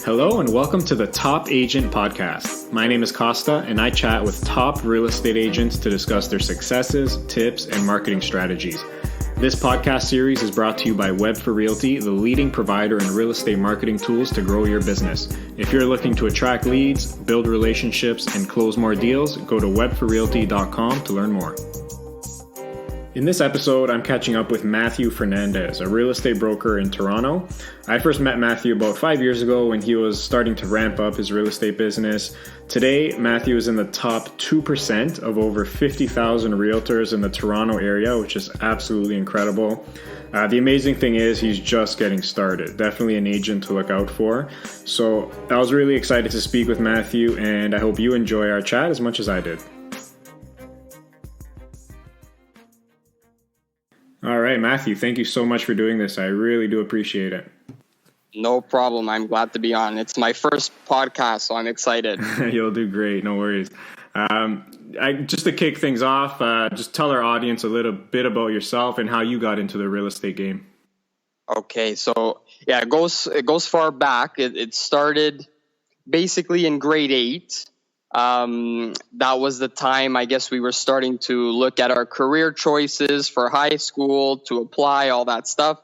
Hello and welcome to the Top Agent Podcast. My name is Costa and I chat with top real estate agents to discuss their successes, tips, and marketing strategies. This podcast series is brought to you by Web for Realty, the leading provider in real estate marketing tools to grow your business. If you're looking to attract leads, build relationships, and close more deals, go to webforrealty.com to learn more. In this episode, I'm catching up with Matthew Fernandes, a real estate broker in Toronto. I first met Matthew about 5 years ago when he was starting to ramp up his real estate business. Today, Matthew is in the top 2% of over 50,000 realtors in the Toronto area, which is absolutely incredible. The amazing thing is he's just getting started. Definitely an agent to look out for. So I was really excited to speak with Matthew, and I hope you enjoy our chat as much as I did. All right, Matthew, thank you so much for doing this. I really do appreciate it. No problem. I'm glad to be on. It's my first podcast, so I'm excited. You'll do great. No worries. Just to kick things off, just tell our audience a little bit about yourself and how you got into the real estate game. Okay, so yeah, it goes far back. It started basically in grade 8. That was the time, I guess, we were starting to look at our career choices for high school, to apply, all that stuff.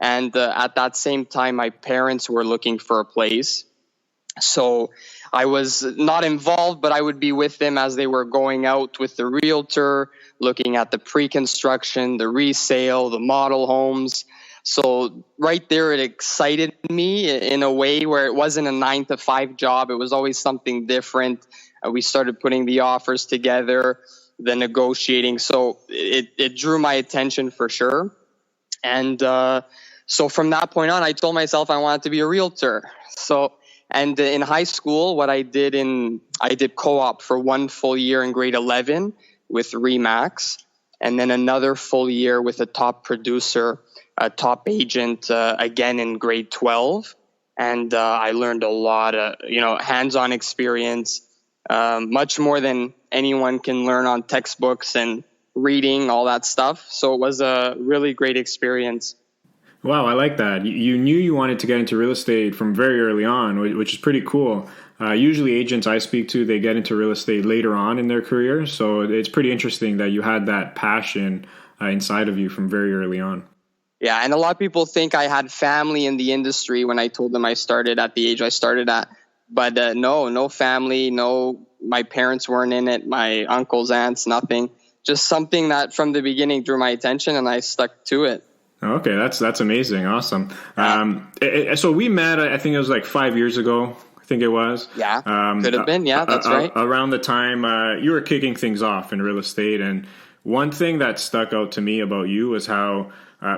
And at that same time, my parents were looking for a place. So I was not involved, but I would be with them as they were going out with the realtor, looking at the pre-construction, the resale, the model homes. So right there, it excited me in a way where it wasn't a 9-to-5 job. It was always something different. We started putting the offers together, the negotiating. So it drew my attention for sure. And so from that point on, I told myself I wanted to be a realtor. And in high school, what I did co-op for 1 full year in grade 11 with Remax, and then another full year with a top producer, a top agent, again in grade 12. And I learned a lot of, hands-on experience, much more than anyone can learn on textbooks and reading, all that stuff. So it was a really great experience. Wow, I like that. You knew you wanted to get into real estate from very early on, which is pretty cool. Usually agents I speak to, they get into real estate later on in their career. So it's pretty interesting that you had that passion inside of you from very early on. Yeah, and a lot of people think I had family in the industry when I told them I started at the age I started at. But no family, my parents weren't in it, my uncles, aunts, nothing. Just something that from the beginning drew my attention and I stuck to it. Okay, that's amazing. Awesome. So we met, I think it was like 5 years ago. I think it was. Yeah, could have been. Yeah, that's right. Around the time you were kicking things off in real estate. And one thing that stuck out to me about you was how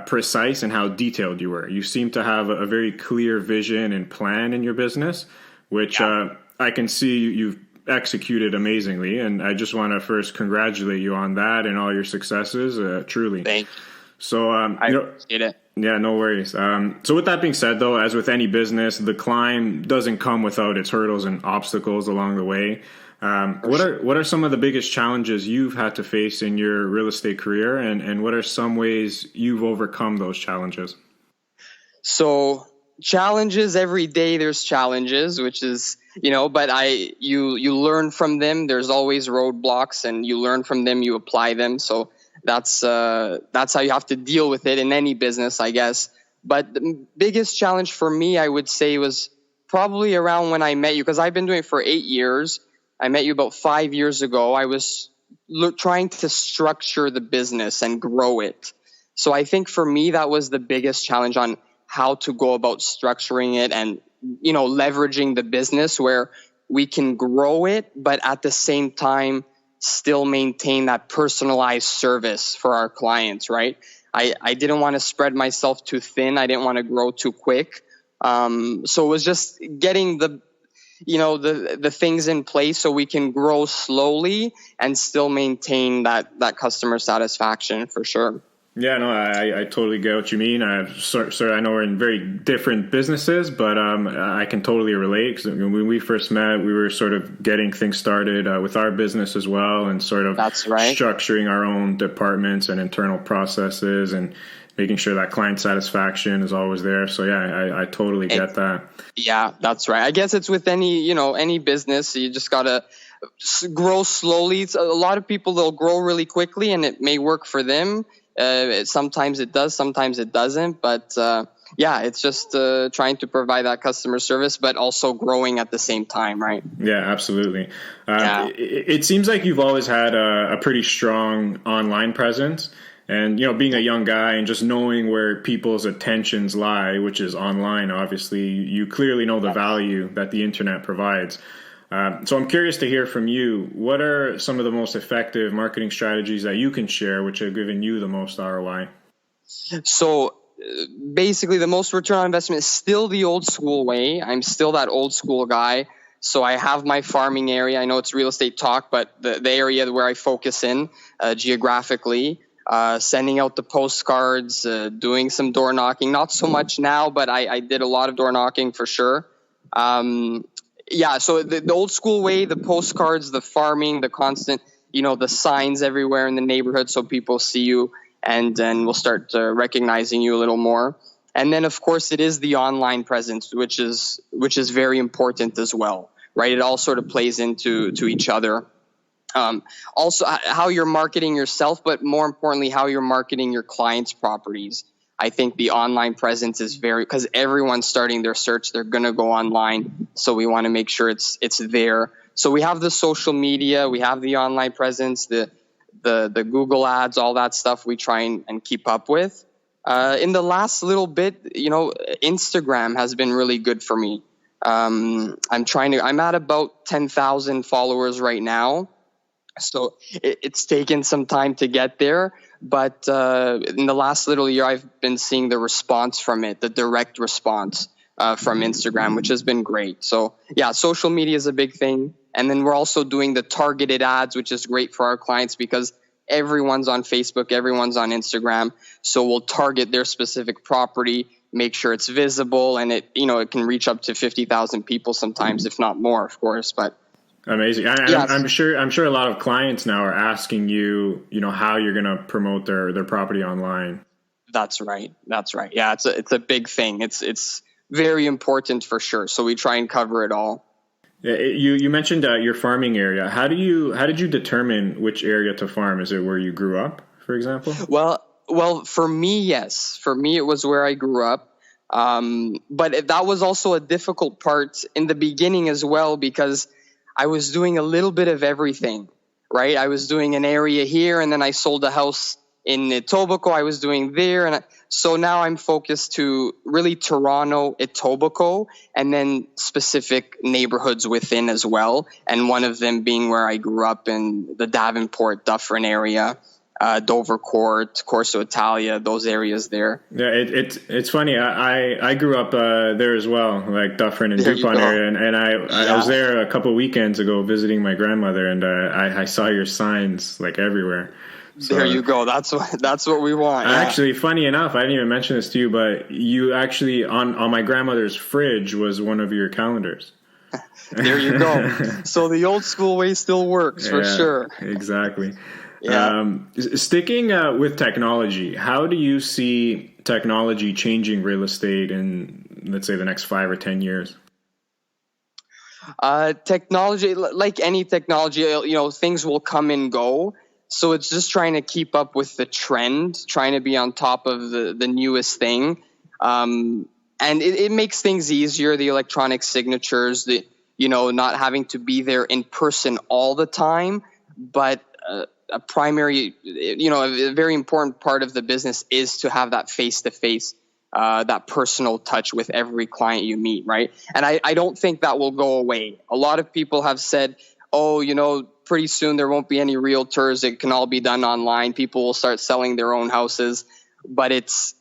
precise and how detailed you were. You seem to have a very clear vision and plan in your business, which I can see you've executed amazingly. And I just want to first congratulate you on that and all your successes, truly. Thank you. So, I appreciate it. Yeah, no worries. So with that being said, though, as with any business, the climb doesn't come without its hurdles and obstacles along the way. What are some of the biggest challenges you've had to face in your real estate career, and what are some ways you've overcome those challenges? So challenges every day. There's challenges, which is but you learn from them. There's always roadblocks, and you learn from them. You apply them. So that's how you have to deal with it in any business, I guess. But the biggest challenge for me, I would say, was probably around when I met you, because I've been doing it for 8 years. I met you about 5 years ago. I was trying to structure the business and grow it. So I think for me, that was the biggest challenge on how to go about structuring it and, leveraging the business where we can grow it, but at the same time, still maintain that personalized service for our clients, right? I didn't want to spread myself too thin. I didn't want to grow too quick. So it was just getting the things in place so we can grow slowly and still maintain that customer satisfaction for sure. Yeah, no, I totally get what you mean. I know we're in very different businesses, but I can totally relate, because when we first met, we were sort of getting things started with our business as well, and sort of That's right. structuring our own departments and internal processes, and making sure that client satisfaction is always there. So yeah, I totally get that. Yeah, that's right. I guess it's with any business. You just got to grow slowly. A lot of people, they'll grow really quickly and it may work for them. Sometimes it does, sometimes it doesn't. But yeah, it's just trying to provide that customer service, but also growing at the same time, right? Yeah, absolutely. It seems like you've always had a pretty strong online presence. And, being a young guy and just knowing where people's attentions lie, which is online, obviously, you clearly know the value that the internet provides. So I'm curious to hear from you. What are some of the most effective marketing strategies that you can share, which have given you the most ROI? So basically, the most return on investment is still the old school way. I'm still that old school guy. So I have my farming area. I know it's real estate talk, but the area where I focus in geographically, sending out the postcards, doing some door knocking. Not so much now, but I did a lot of door knocking for sure. So the old school way, the postcards, the farming, the constant, the signs everywhere in the neighborhood so people see you and then we'll start recognizing you a little more. And then, of course, it is the online presence, which is very important as well, right? It all sort of plays into each other. Also, how you're marketing yourself, but more importantly, how you're marketing your clients' properties. I think the online presence is because everyone's starting their search, they're going to go online. So we want to make sure it's there. So we have the social media, we have the online presence, the Google ads, all that stuff we try and keep up with. In the last little bit, Instagram has been really good for me. I'm at about 10,000 followers right now. So it's taken some time to get there, but in the last little year, I've been seeing the response from it, the direct response from Instagram, which has been great. So yeah, social media is a big thing. And then we're also doing the targeted ads, which is great for our clients because everyone's on Facebook, everyone's on Instagram. So we'll target their specific property, make sure it's visible, and it can reach up to 50,000 people sometimes, if not more, of course, but. Amazing. I'm sure a lot of clients now are asking you, how you're going to promote their property online. That's right. Yeah, it's a big thing. It's very important for sure. So we try and cover it all. Yeah, you mentioned your farming area. How did you determine which area to farm? Is it where you grew up, for example? Well, for me, yes. For me, it was where I grew up. But that was also a difficult part in the beginning as well because I was doing a little bit of everything, right? I was doing an area here, and then I sold a house in Etobicoke. I was doing there, so now I'm focused to really Toronto, Etobicoke, and then specific neighborhoods within as well. And one of them being where I grew up in the Davenport, Dufferin area. Dovercourt, Corso Italia, those areas there. Yeah, it's funny. I grew up there as well, like Dufferin and Dupont area, and I was there a couple of weekends ago visiting my grandmother, and I saw your signs like everywhere. So, there you go. That's what we want. Actually, funny enough, I didn't even mention this to you, but you actually on my grandmother's fridge was one of your calendars. There you go. So the old school way still works for sure. Exactly. Yeah. Sticking with technology, how do you see technology changing real estate in, let's say, the next 5 or 10 years? Technology, like any technology, things will come and go. So it's just trying to keep up with the trend, trying to be on top of the newest thing. And it makes things easier, the electronic signatures, not having to be there in person all the time, but a primary, a very important part of the business is to have that face-to-face, that personal touch with every client you meet, right? And I don't think that will go away. A lot of people have said, pretty soon there won't be any realtors. It can all be done online. People will start selling their own houses, but it's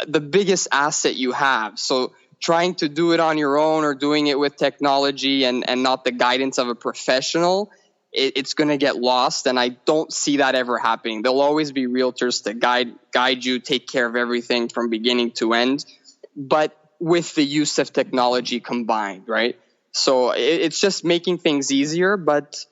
the biggest asset you have. So trying to do it on your own or doing it with technology and not the guidance of a professional, it's going to get lost, and I don't see that ever happening. There'll always be realtors to guide you, take care of everything from beginning to end, but with the use of technology combined, right? So it's just making things easier, but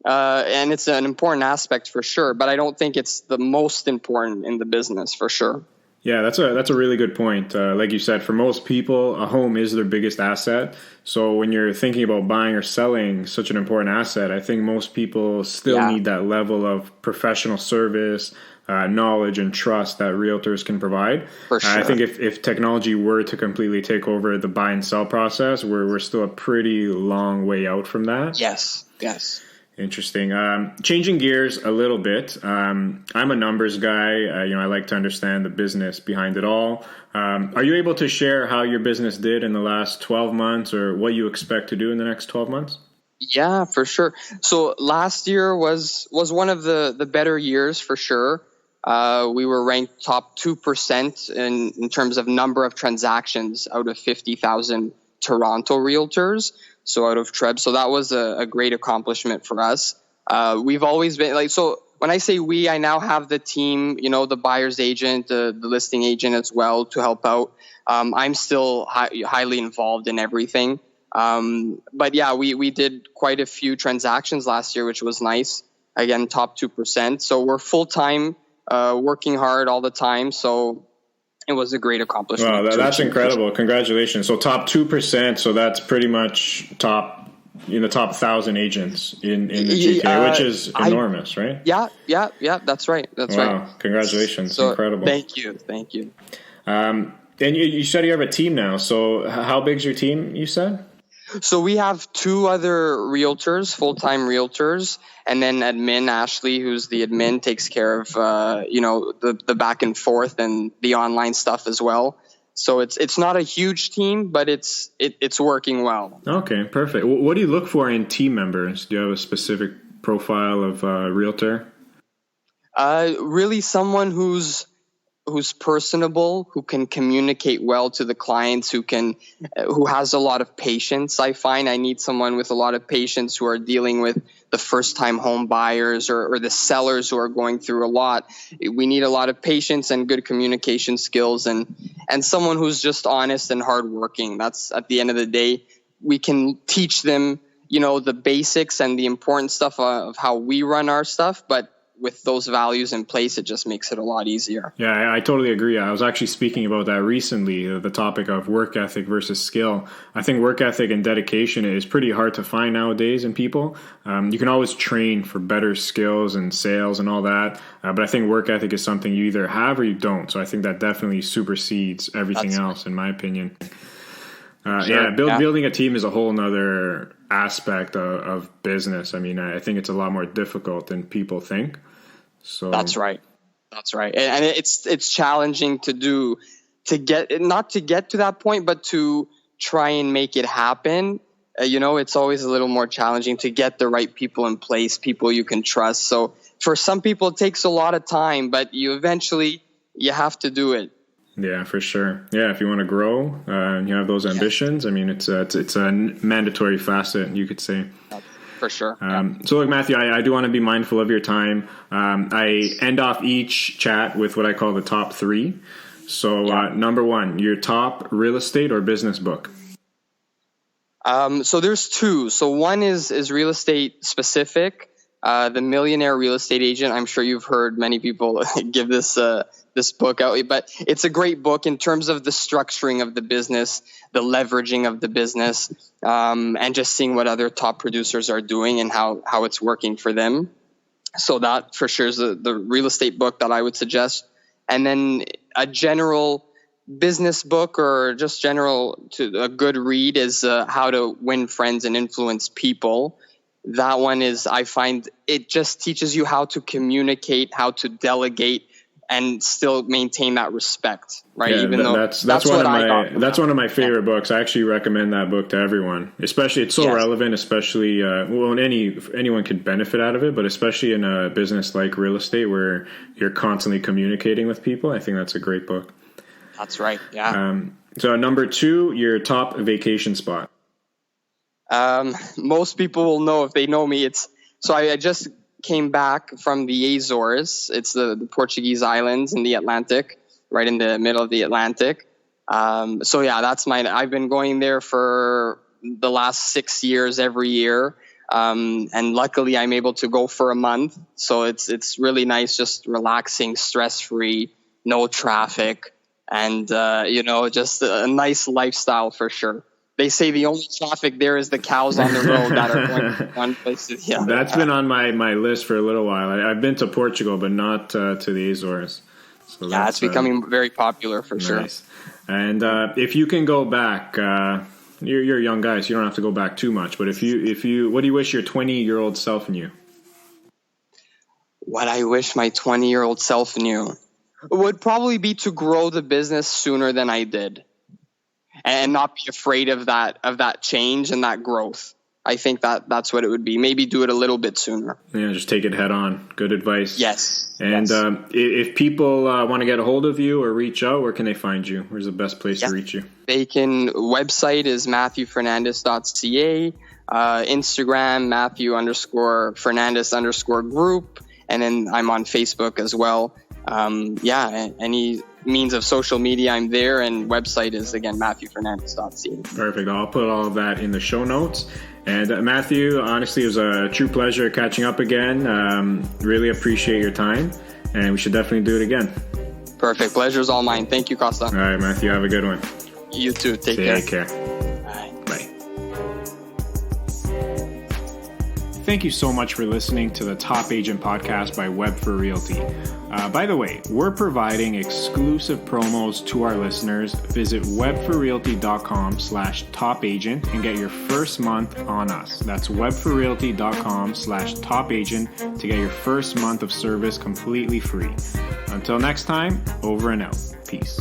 and it's an important aspect for sure, but I don't think it's the most important in the business for sure. Yeah, that's a really good point. Like you said, for most people, a home is their biggest asset. So when you're thinking about buying or selling such an important asset, I think most people still Yeah, need that level of professional service, knowledge, and trust that realtors can provide. for I think sure. if technology were to completely take over the buy and sell process, we're still a pretty long way out from that. Yes, yes. Interesting. Changing gears a little bit. I'm a numbers guy. I like to understand the business behind it all. Are you able to share how your business did in the last 12 months or what you expect to do in the next 12 months? Yeah, for sure. So last year was one of the better years for sure. We were ranked top 2% in terms of number of transactions out of 50,000 Toronto realtors. So out of Treb. So that was a great accomplishment for us. We've always been like, so when I say we, I now have the team, the buyer's agent, the listing agent as well to help out. I'm still highly involved in everything. But yeah, we did quite a few transactions last year, which was nice. Again, top 2%. So we're full time, working hard all the time. So it was a great Wow, accomplishment to that's achieve for sure. incredible. Congratulations. So top 2%. So that's pretty much in the top 1,000 agents in the GTA, which is I enormous, right? yeah. That's right. That's right. Wow. Congratulations. So Incredible. thank you. And you said you have a team now. So how big's your team, you said? So we have two other realtors, full-time realtors, and then admin Ashley, who's the admin, takes care of the back and forth and the online stuff as well. So it's not a huge team, but it's working well. Okay, perfect. What do you look for in team members? Do you have a specific profile of a realtor? Really, someone who's personable, who can communicate well to the clients, who has a lot of patience. I find I need someone with a lot of patience who are dealing with the first time home buyers or the sellers who are going through a lot. We need a lot of patience and good communication skills and someone who's just honest and hardworking. That's at the end of the day, we can teach them, the basics and the important stuff of how we run our stuff, but with those values in place, it just makes it a lot easier. Yeah, I totally agree. I was actually speaking about that recently, the topic of work ethic versus skill. I think work ethic and dedication is pretty hard to find nowadays in people. You can always train for better skills and sales and all that, but I think work ethic is something you either have or you don't. So I think that definitely supersedes everything That's else, in my opinion. sure. Building a team is a whole nother aspect of business. I mean, I think it's a lot more difficult than people think. So That's right. That's right. And it's challenging not to get to that point, but to try and make it happen. It's always a little more challenging to get the right people in place, people you can trust. So for some people, it takes a lot of time, but you have to do it. yeah, for sure. Yeah, if you want to grow and you have those ambitions, I mean, it's a mandatory facet, you could say. For sure. So look, Matthew, I do want to be mindful of your time. I end off each chat with what I call the top three. So number one, your top real estate or business book. So there's two. So one is real estate specific. The Millionaire Real Estate Agent. I'm sure you've heard many people give this book out, but it's a great book in terms of the structuring of the business, the leveraging of the business, and just seeing what other top producers are doing and how it's working for them. So that for sure is the real estate book that I would suggest. And then a general business book or just a good read is How to Win Friends and Influence People. That one I find it just teaches you how to communicate, how to delegate, and still maintain that respect, right? Yeah, Even though that's what I got. one of my favorite books. I actually recommend that book to everyone. Especially, it's so relevant. Especially, anyone could benefit out of it, but especially in a business like real estate where you're constantly communicating with people. I think that's a great book. That's right. Yeah. So number two, your top vacation spot. Most people will know if they know me. I just came back from the Azores. It's the Portuguese islands in the Atlantic, right in the middle of the Atlantic. That's mine. I've been going there for the last 6 years every year. And luckily I'm able to go for a month. So it's really nice, just relaxing, stress-free, no traffic, and just a nice lifestyle for sure. They say the only traffic there is the cows on the road that are going from one place to the other. That's been on my list for a little while. I've been to Portugal, but not to the Azores. So yeah, it's becoming very popular for sure. And if you can go back, you're a young guy, so you don't have to go back too much. But if you, what do you wish your 20-year-old self knew? What I wish my 20-year-old self knew would probably be to grow the business sooner than I did, and not be afraid of that change and that growth. I think that's what it would be. Maybe do it a little bit sooner. Yeah, just take it head on. Good advice. Yes. And yes. If people want to get a hold of you or reach out, where can they find you? Where's the best place to reach you? Website is MatthewFernandes.ca. Instagram, Matthew_Fernandes_group. And then I'm on Facebook as well. Any means of social media, I'm there. And website is, again, MatthewFernandes.ca. Perfect. I'll put all of that in the show notes. And Matthew, honestly, it was a true pleasure catching up again. Really appreciate your time. And we should definitely do it again. Perfect. Pleasure's all mine. Thank you, Costa. All right, Matthew. Have a good one. You too. Take care. Bye. Thank you so much for listening to the Top Agent Podcast by Web for Realty. By the way, we're providing exclusive promos to our listeners. Visit webforrealty.com/topagent and get your first month on us. That's webforrealty.com/topagent to get your first month of service completely free. Until next time, over and out. Peace.